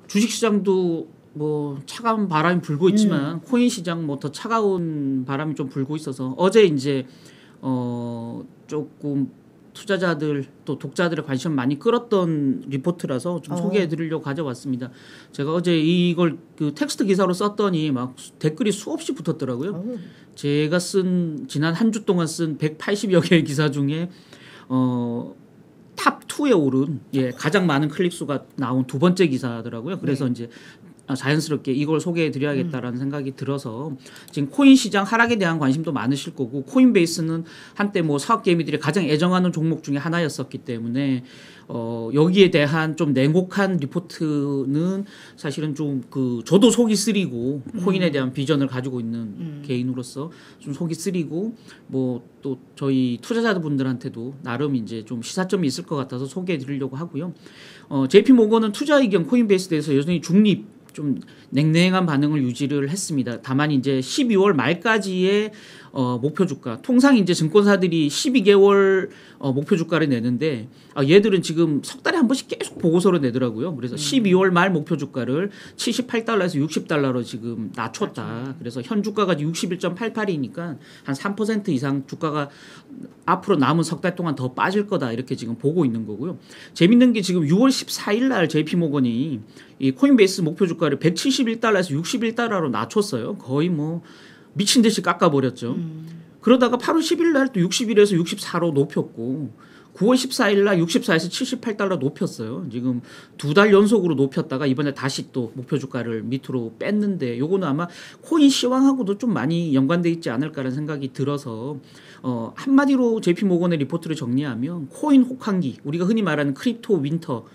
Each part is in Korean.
주식시장도 뭐 차가운 바람이 불고 있지만 코인 시장 뭐 더 차가운 바람이 좀 불고 있어서 어제 이제 조금 투자자들 또 독자들의 관심 많이 끌었던 리포트라서 좀 소개해 드리려고 가져왔습니다. 제가 어제 이걸 그 텍스트 기사로 썼더니 막 댓글이 수없이 붙었더라고요. 제가 쓴 지난 한 주 동안 쓴 180여 개의 기사 중에 탑 2에 오른 가장 많은 클릭 수가 나온 두 번째 기사더라고요. 그래서 이제 자연스럽게 이걸 소개해 드려야겠다라는 생각이 들어서 지금 코인 시장 하락에 대한 관심도 많으실 거고 코인베이스는 한때 뭐 사업 개미들이 가장 애정하는 종목 중에 하나였었기 때문에 여기에 대한 좀 냉혹한 리포트는 사실은 좀 저도 속이 쓰리고 코인에 대한 비전을 가지고 있는 개인으로서 좀 속이 쓰리고 뭐 또 저희 투자자분들한테도 나름 이제 좀 시사점이 있을 것 같아서 소개해 드리려고 하고요. JP 모건은 투자 의견 코인베이스에 대해서 여전히 중립 좀 냉랭한 반응을 유지를 했습니다. 다만 이제 12월 말까지의 목표 주가 통상 이제 증권사들이 12개월 목표 주가를 내는데 얘들은 지금 석 달에 한 번씩 계속 보고서를 내더라고요. 그래서 12월 말 목표 주가를 78달러에서 60달러로 지금 낮췄다. 그래서 현 주가가 61.88이니까 한 3% 이상 주가가 앞으로 남은 석 달 동안 더 빠질 거다 이렇게 지금 보고 있는 거고요. 재밌는 게 지금 6월 14일 날 JP모건이 이 코인베이스 목표 주가를 171달러에서 61달러로 낮췄어요. 거의 뭐 미친 듯이 깎아버렸죠. 그러다가 8월 10일 날 또 61에서 64로 높였고 9월 14일 날 64에서 78달러 높였어요. 지금 두 달 연속으로 높였다가 이번에 다시 또 목표 주가를 밑으로 뺐는데 요거는 아마 코인 시황하고도 좀 많이 연관돼 있지 않을까라는 생각이 들어서 한마디로 JP모건의 리포트를 정리하면 코인 혹한기 우리가 흔히 말하는 크립토 윈터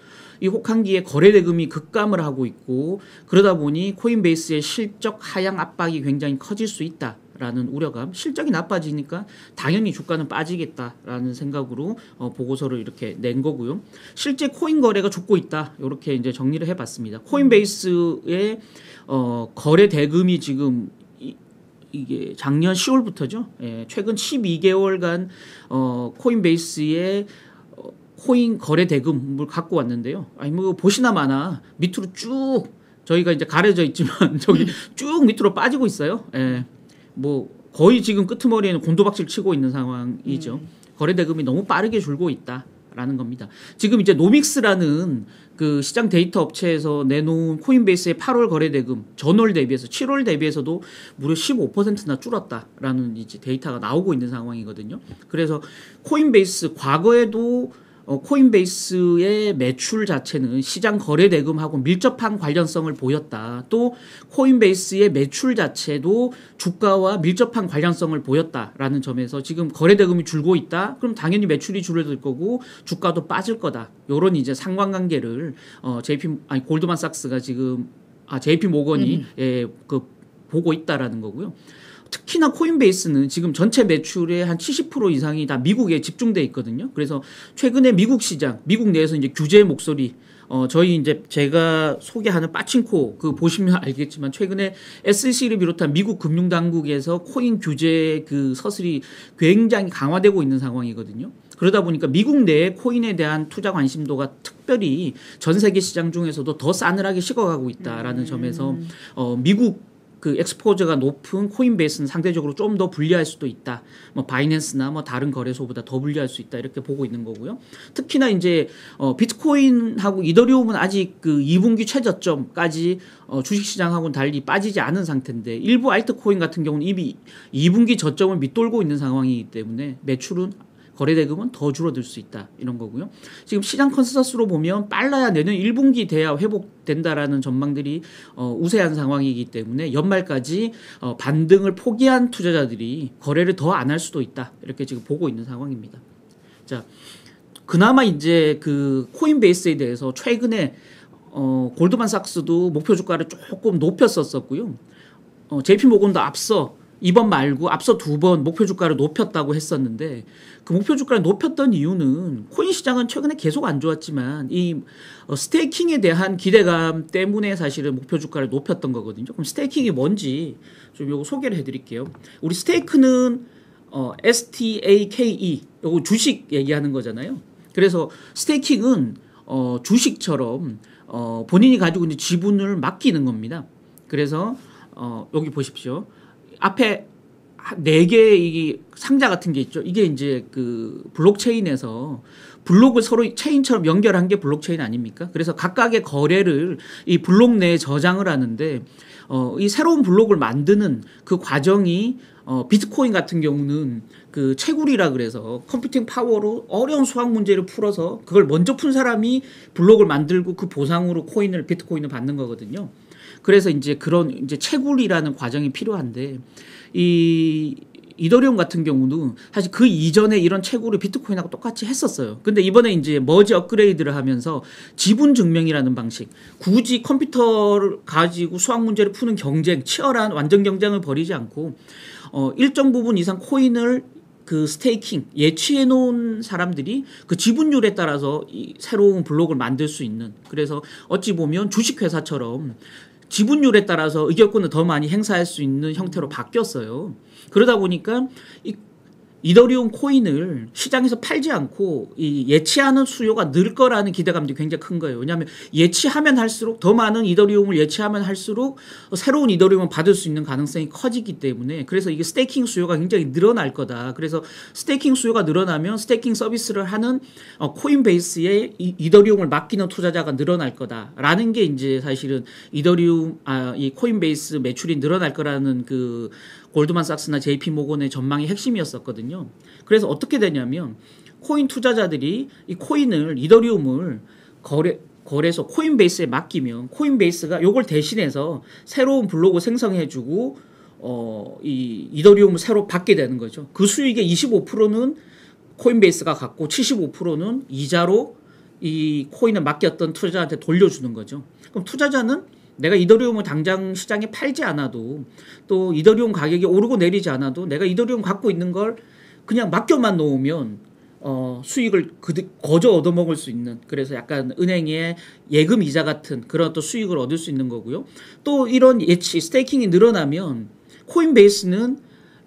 이 혹한기에 거래 대금이 급감을 하고 있고 그러다 보니 코인베이스의 실적 하향 압박이 굉장히 커질 수 있다라는 우려감 실적이 나빠지니까 당연히 주가는 빠지겠다라는 생각으로 보고서를 이렇게 낸 거고요. 실제 코인 거래가 죽고 있다 이렇게 이제 정리를 해봤습니다. 코인베이스의 거래 대금이 지금 이게 작년 10월부터죠. 최근 12개월간 코인베이스의 코인 거래 대금을 갖고 왔는데요. 아니 뭐 보시나마나 밑으로 쭉 저희가 이제 가려져 있지만 저기 쭉 밑으로 빠지고 있어요. 뭐 거의 지금 끄트머리에는 곤두박질 치고 있는 상황이죠. 거래 대금이 너무 빠르게 줄고 있다라는 겁니다. 지금 이제 노믹스라는 그 시장 데이터 업체에서 내놓은 코인베이스의 8월 거래 대금 전월 대비해서 7월 대비해서도 무려 15%나 줄었다라는 이제 데이터가 나오고 있는 상황이거든요. 그래서 코인베이스 과거에도 코인베이스의 매출 자체는 시장 거래 대금하고 밀접한 관련성을 보였다. 또 코인베이스의 매출 자체도 주가와 밀접한 관련성을 보였다라는 점에서 지금 거래 대금이 줄고 있다. 그럼 당연히 매출이 줄어들 거고 주가도 빠질 거다. 이런 이제 상관관계를 골드만삭스가 지금 JP 모건이 보고 있다라는 거고요. 특히나 코인베이스는 지금 전체 매출의 한 70% 이상이 다 미국에 집중돼 있거든요. 그래서 최근에 미국 시장, 미국 내에서 이제 규제의 목소리, 저희 이제 제가 소개하는 빠칭코 보시면 알겠지만 최근에 SEC를 비롯한 미국 금융당국에서 코인 규제 서슬이 굉장히 강화되고 있는 상황이거든요. 그러다 보니까 미국 내에 코인에 대한 투자 관심도가 특별히 전 세계 시장 중에서도 더 싸늘하게 식어가고 있다라는 점에서 미국 엑스포저가 높은 코인베이스는 상대적으로 좀 더 불리할 수도 있다. 뭐 바이낸스나 뭐 다른 거래소보다 더 불리할 수 있다. 이렇게 보고 있는 거고요. 특히나 이제 비트코인하고 이더리움은 아직 2분기 최저점까지 주식시장하고는 달리 빠지지 않은 상태인데 일부 알트코인 같은 경우는 이미 2분기 저점을 밑돌고 있는 상황이기 때문에 매출은 거래 대금은 더 줄어들 수 있다 이런 거고요. 지금 시장 컨센서스로 보면 빨라야 내년 1분기 돼야 회복된다라는 전망들이 우세한 상황이기 때문에 연말까지 반등을 포기한 투자자들이 거래를 더 안 할 수도 있다 이렇게 지금 보고 있는 상황입니다. 자, 그나마 이제 코인베이스에 대해서 최근에 골드만삭스도 목표 주가를 조금 높였었고요. JP모건도 이번 말고 앞서 두 번 목표 주가를 높였다고 했었는데 그 목표 주가를 높였던 이유는 코인 시장은 최근에 계속 안 좋았지만 이 스테이킹에 대한 기대감 때문에 사실은 목표 주가를 높였던 거거든요. 그럼 스테이킹이 뭔지 좀 요거 소개를 해드릴게요. 우리 스테이크는 STAKE 요거 주식 얘기하는 거잖아요. 그래서 스테이킹은 주식처럼 본인이 가지고 있는 지분을 맡기는 겁니다. 그래서 여기 보십시오. 앞에 4개의 이 상자 같은 게 있죠. 이게 이제 그 블록체인에서 블록을 서로 체인처럼 연결한 게 블록체인 아닙니까? 그래서 각각의 거래를 이 블록 내에 저장을 하는데 이 새로운 블록을 만드는 그 과정이 비트코인 같은 경우는 그 채굴이라 그래서 컴퓨팅 파워로 어려운 수학 문제를 풀어서 그걸 먼저 푼 사람이 블록을 만들고 그 보상으로 비트코인을 받는 거거든요. 그래서 이제 그런 이제 채굴이라는 과정이 필요한데 이 이더리움 같은 경우도 사실 그 이전에 이런 채굴을 비트코인하고 똑같이 했었어요. 근데 이번에 이제 머지 업그레이드를 하면서 지분 증명이라는 방식, 굳이 컴퓨터를 가지고 수학 문제를 푸는 경쟁, 치열한 완전 경쟁을 벌이지 않고 일정 부분 이상 코인을 그 스테이킹 예치해 놓은 사람들이 그 지분율에 따라서 이 새로운 블록을 만들 수 있는, 그래서 어찌 보면 주식회사처럼 지분율에 따라서 의결권을 더 많이 행사할 수 있는 형태로 바뀌었어요. 그러다 보니까 이더리움 코인을 시장에서 팔지 않고 이 예치하는 수요가 늘 거라는 기대감도 굉장히 큰 거예요. 왜냐하면 예치하면 할수록 더 많은 이더리움을 예치하면 할수록 새로운 이더리움을 받을 수 있는 가능성이 커지기 때문에, 그래서 이게 스테이킹 수요가 굉장히 늘어날 거다. 그래서 스테이킹 수요가 늘어나면 스테이킹 서비스를 하는 코인베이스에 이더리움을 맡기는 투자자가 늘어날 거다라는 게 이제 사실은 이 코인베이스 매출이 늘어날 거라는 그 골드만삭스나 JP모건의 전망이 핵심이었었거든요. 그래서 어떻게 되냐면 코인 투자자들이 이 코인을 이더리움을 거래소 코인베이스에 맡기면 코인베이스가 이걸 대신해서 새로운 블록을 생성해주고 이 이더리움을 새로 받게 되는 거죠. 그 수익의 25%는 코인베이스가 갖고 75%는 이자로 이 코인을 맡겼던 투자자한테 돌려주는 거죠. 그럼 투자자는 내가 이더리움을 당장 시장에 팔지 않아도, 또 이더리움 가격이 오르고 내리지 않아도 내가 이더리움 갖고 있는 걸 그냥 맡겨만 놓으면 수익을 거저 얻어먹을 수 있는, 그래서 약간 은행의 예금 이자 같은 그런 또 수익을 얻을 수 있는 거고요. 또 이런 스테이킹이 늘어나면 코인베이스는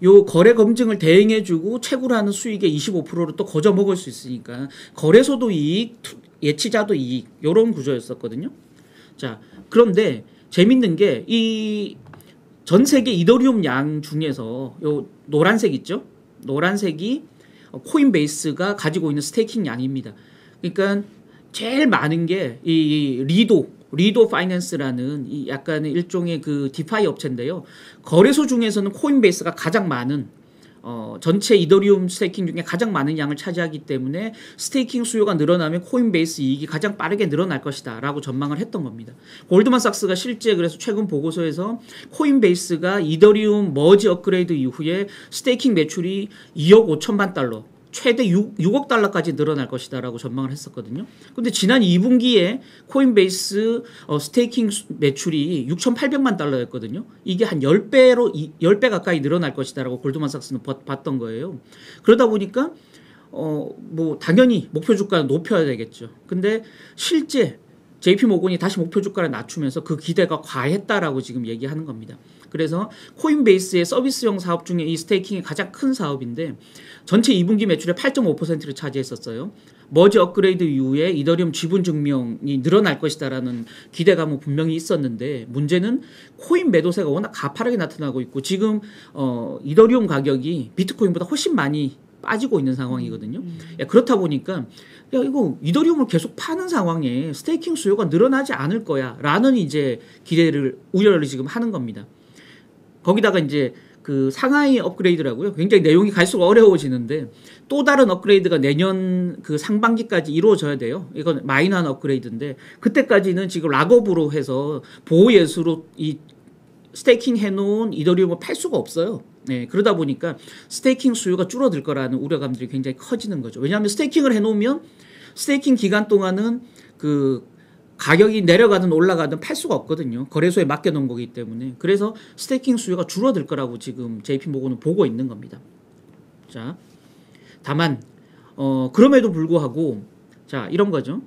요 거래 검증을 대행해주고 채굴하는 수익의 25%를 또 거저 먹을 수 있으니까 거래소도 이익, 예치자도 이익, 이런 구조였었거든요. 자, 그런데 재밌는 게 이 전 세계 이더리움 양 중에서 요 노란색 있죠? 노란색이 코인베이스가 가지고 있는 스테이킹 양입니다. 그러니까 제일 많은 게 이 리도 파이낸스라는 이 약간 일종의 그 디파이 업체인데요. 거래소 중에서는 코인베이스가 가장 많은 전체 이더리움 스테이킹 중에 가장 많은 양을 차지하기 때문에 스테이킹 수요가 늘어나면 코인베이스 이익이 가장 빠르게 늘어날 것이다 라고 전망을 했던 겁니다. 골드만삭스가 실제 그래서 최근 보고서에서 코인베이스가 이더리움 머지 업그레이드 이후에 스테이킹 매출이 2억 5천만 달러, 최대 6억 달러까지 늘어날 것이다 라고 전망을 했었거든요. 근데 지난 2분기에 코인베이스 스테이킹 매출이 6,800만 달러였거든요. 이게 한 10배 가까이 늘어날 것이다 라고 골드만삭스는 봤던 거예요. 그러다 보니까 뭐 당연히 목표 주가는 높여야 되겠죠. 근데 실제 JP모건이 다시 목표 주가를 낮추면서 그 기대가 과했다라고 지금 얘기하는 겁니다. 그래서 코인베이스의 서비스형 사업 중에 이 스테이킹이 가장 큰 사업인데 전체 2분기 매출의 8.5%를 차지했었어요. 머지 업그레이드 이후에 이더리움 지분 증명이 늘어날 것이다라는 기대감은 분명히 있었는데, 문제는 코인 매도세가 워낙 가파르게 나타나고 있고 지금 이더리움 가격이 비트코인보다 훨씬 많이 빠지고 있는 상황이거든요. 그렇다 보니까 이거 이더리움을 계속 파는 상황에 스테이킹 수요가 늘어나지 않을 거야 라는 이제 우려를 지금 하는 겁니다. 거기다가 이제 그 상하이 업그레이드라고요. 굉장히 내용이 갈수록 어려워지는데 또 다른 업그레이드가 내년 그 상반기까지 이루어져야 돼요. 이건 마이너한 업그레이드인데 그때까지는 지금 락업으로 해서 보호 예수로 이 스테이킹 해놓은 이더리움을 팔 수가 없어요. 네, 그러다 보니까 스테이킹 수요가 줄어들 거라는 우려감들이 굉장히 커지는 거죠. 왜냐하면 스테이킹을 해놓으면 스테이킹 기간 동안은 그 가격이 내려가든 올라가든 팔 수가 없거든요. 거래소에 맡겨놓은 거기 때문에. 그래서 스테이킹 수요가 줄어들 거라고 지금 JP모건은 보고 있는 겁니다. 자, 다만 그럼에도 불구하고 자 이런 거죠.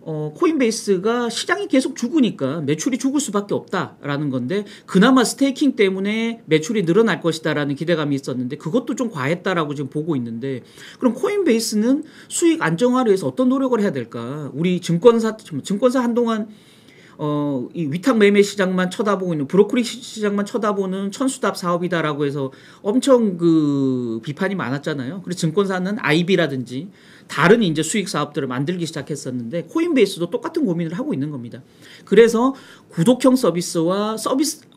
코인베이스가 시장이 계속 죽으니까 매출이 죽을 수밖에 없다라는 건데 그나마 스테이킹 때문에 매출이 늘어날 것이다라는 기대감이 있었는데 그것도 좀 과했다라고 지금 보고 있는데, 그럼 코인베이스는 수익 안정화를 위해서 어떤 노력을 해야 될까? 우리 증권사 한동안 이 위탁 매매 시장만 쳐다보고 있는 브로커리 시장만 쳐다보는 천수답 사업이다라고 해서 엄청 그 비판이 많았잖아요. 그래서 증권사는 IB라든지 다른 이제 수익 사업들을 만들기 시작했었는데 코인베이스도 똑같은 고민을 하고 있는 겁니다. 그래서 구독형 서비스와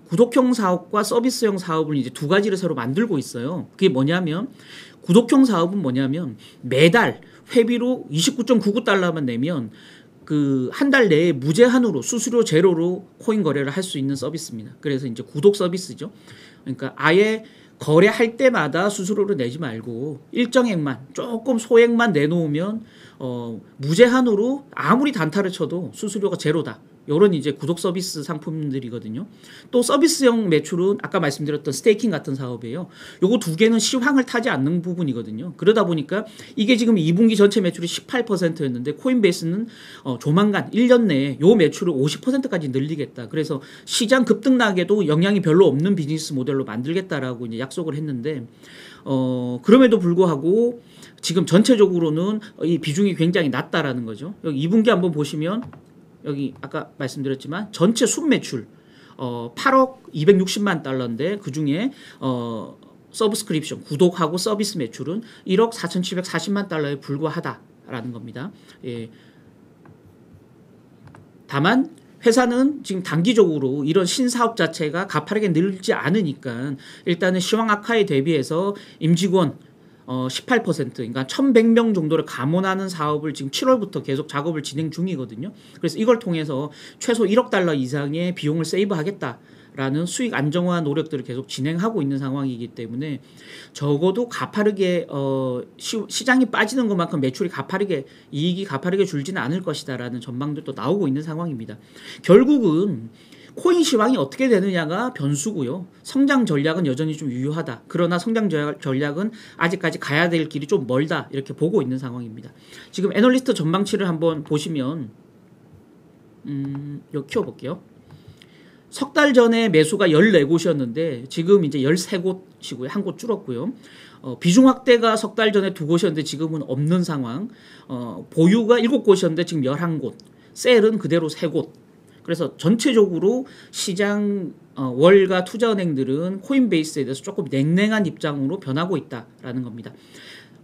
구독형 사업과 서비스형 사업을 이제 두 가지를 새로 만들고 있어요. 그게 뭐냐면 구독형 사업은 뭐냐면 매달 회비로 29.99달러만 내면 그 한 달 내에 무제한으로 수수료 제로로 코인 거래를 할 수 있는 서비스입니다. 그래서 이제 구독 서비스죠. 그러니까 아예 거래할 때마다 수수료를 내지 말고 일정액만 조금 소액만 내놓으면 무제한으로 아무리 단타를 쳐도 수수료가 제로다. 이런 이제 구독 서비스 상품들이거든요. 또 서비스형 매출은 아까 말씀드렸던 스테이킹 같은 사업이에요. 요거 두 개는 시황을 타지 않는 부분이거든요. 그러다 보니까 이게 지금 2분기 전체 매출이 18%였는데 코인베이스는 조만간 1년 내에 요 매출을 50%까지 늘리겠다. 그래서 시장 급등락에도 영향이 별로 없는 비즈니스 모델로 만들겠다라고 이제 약속을 했는데 그럼에도 불구하고 지금 전체적으로는 이 비중이 굉장히 낮다라는 거죠. 여기 2분기 한번 보시면 여기 아까 말씀드렸지만 전체 순매출 8억 260만 달러인데 그중에 서브스크립션 구독하고 서비스 매출은 1억 4,740만 달러에 불과하다라는 겁니다. 예. 다만 회사는 지금 단기적으로 이런 신사업 자체가 가파르게 늘지 않으니까 일단은 시황 악화에 대비해서 임직원 18% 그러니까 1,100명 정도를 감원하는 사업을 지금 7월부터 계속 작업을 진행 중이거든요. 그래서 이걸 통해서 최소 1억 달러 이상의 비용을 세이브하겠다라는 수익 안정화 노력들을 계속 진행하고 있는 상황이기 때문에 적어도 가파르게 시장이 빠지는 것만큼 매출이 이익이 가파르게 줄지는 않을 것이다라는 전망들도 나오고 있는 상황입니다. 결국은 코인 시황이 어떻게 되느냐가 변수고요. 성장 전략은 여전히 좀 유효하다. 그러나 성장 전략은 아직까지 가야 될 길이 좀 멀다. 이렇게 보고 있는 상황입니다. 지금 애널리스트 전망치를 한번 보시면 여기 키워볼게요. 석 달 전에 매수가 14곳이었는데 지금 이제 13곳이고요. 한 곳 줄었고요. 비중 확대가 석 달 전에 2곳이었는데 지금은 없는 상황. 보유가 7곳이었는데 지금 11곳. 셀은 그대로 3곳. 그래서 전체적으로 시장 월가 투자은행들은 코인베이스에 대해서 조금 냉랭한 입장으로 변하고 있다라는 겁니다.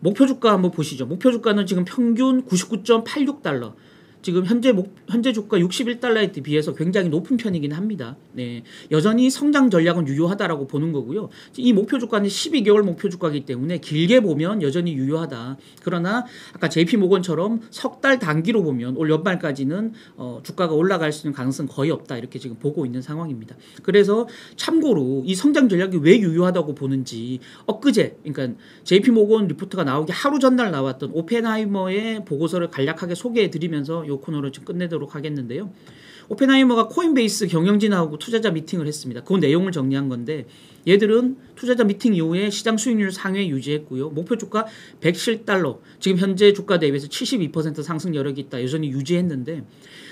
목표 주가 한번 보시죠. 목표 주가는 지금 평균 99.86달러. 지금 현재 주가 61달러에 비해서 굉장히 높은 편이긴 합니다. 네, 여전히 성장 전략은 유효하다라고 보는 거고요. 이 목표 주가는 12개월 목표 주가이기 때문에 길게 보면 여전히 유효하다. 그러나 아까 JP모건처럼 석 달 단기로 보면 올 연말까지는 주가가 올라갈 수 있는 가능성은 거의 없다. 이렇게 지금 보고 있는 상황입니다. 그래서 참고로 이 성장 전략이 왜 유효하다고 보는지 엊그제 그러니까 JP모건 리포트가 나오기 하루 전날 나왔던 오펜하이머의 보고서를 간략하게 소개해드리면서 이 코너를 좀 끝내도록 하겠는데요. 오펜하이머가 코인베이스 경영진하고 투자자 미팅을 했습니다. 그 내용을 정리한 건데 얘들은 투자자 미팅 이후에 시장 수익률 상회 유지했고요. 목표 주가 107달러, 지금 현재 주가 대비해서 72% 상승 여력이 있다. 여전히 유지했는데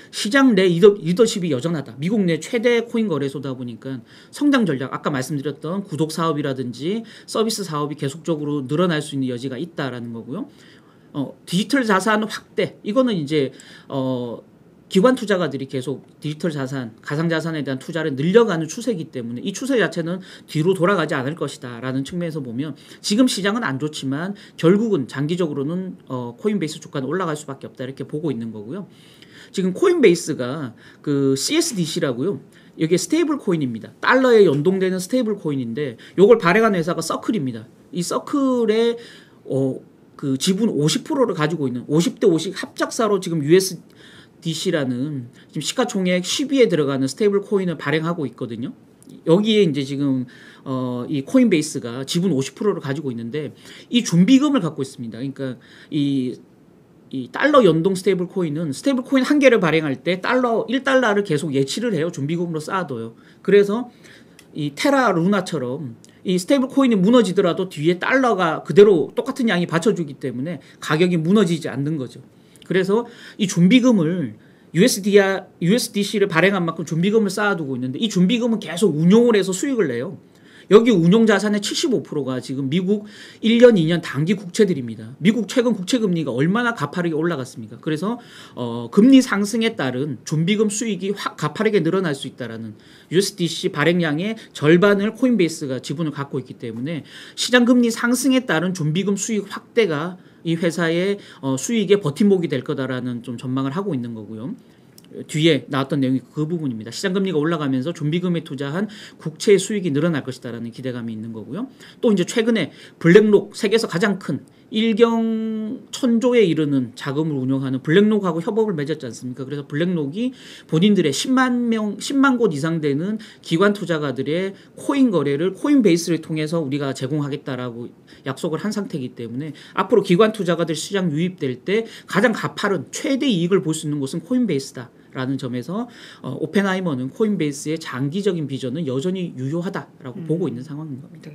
시장 내 리더십이 여전하다. 미국 내 최대 코인 거래소다 보니까 성장 전략, 아까 말씀드렸던 구독 사업이라든지 서비스 사업이 계속적으로 늘어날 수 있는 여지가 있다라는 거고요. 디지털 자산 확대, 이거는 이제 기관 투자가들이 계속 디지털 자산, 가상 자산에 대한 투자를 늘려가는 추세이기 때문에 이 추세 자체는 뒤로 돌아가지 않을 것이다라는 측면에서 보면 지금 시장은 안 좋지만 결국은 장기적으로는 코인베이스 주가는 올라갈 수밖에 없다 이렇게 보고 있는 거고요. 지금 코인베이스가 그 CSDC라고요. 이게 스테이블 코인입니다. 달러에 연동되는 스테이블 코인인데 이걸 발행한 회사가 서클입니다. 이 서클의 그 지분 50%를 가지고 있는 50대 50 합작사로 지금 USDC라는 지금 시가총액 10위에 들어가는 스테이블 코인을 발행하고 있거든요. 여기에 이제 지금 이 코인베이스가 지분 50%를 가지고 있는데 이 준비금을 갖고 있습니다. 그러니까 이 달러 연동 스테이블 코인은 스테이블 코인 한 개를 발행할 때 1달러를 계속 예치를 해요. 준비금으로 쌓아둬요. 그래서 이 테라 루나처럼 이 스테이블 코인이 무너지더라도 뒤에 달러가 그대로 똑같은 양이 받쳐주기 때문에 가격이 무너지지 않는 거죠. 그래서 이 준비금을 USDC를 발행한 만큼 준비금을 쌓아두고 있는데 이 준비금은 계속 운용을 해서 수익을 내요. 여기 운용 자산의 75%가 지금 미국 1년, 2년 단기 국채들입니다. 미국 최근 국채 금리가 얼마나 가파르게 올라갔습니까? 그래서 금리 상승에 따른 준비금 수익이 확 가파르게 늘어날 수 있다라는 USDC 발행량의 절반을 코인베이스가 지분을 갖고 있기 때문에 시장 금리 상승에 따른 준비금 수익 확대가 이 회사의 수익의 버팀목이 될 거다라는 좀 전망을 하고 있는 거고요. 뒤에 나왔던 내용이 그 부분입니다. 시장금리가 올라가면서 준비금에 투자한 국채의 수익이 늘어날 것이다라는 기대감이 있는 거고요. 또 이제 최근에 블랙록, 세계에서 가장 큰 1경 1000조에 이르는 자금을 운영하는 블랙록하고 협업을 맺었지 않습니까? 그래서 블랙록이 본인들의 10만 곳 이상 되는 기관 투자가들의 코인 거래를 코인베이스를 통해서 우리가 제공하겠다라고 약속을 한 상태이기 때문에 앞으로 기관 투자가들 시장 유입될 때 가장 가파른 최대 이익을 볼 수 있는 곳은 코인베이스다. 라는 점에서 오펜하이머는 코인베이스의 장기적인 비전은 여전히 유효하다라고 보고 있는 상황인 겁니다.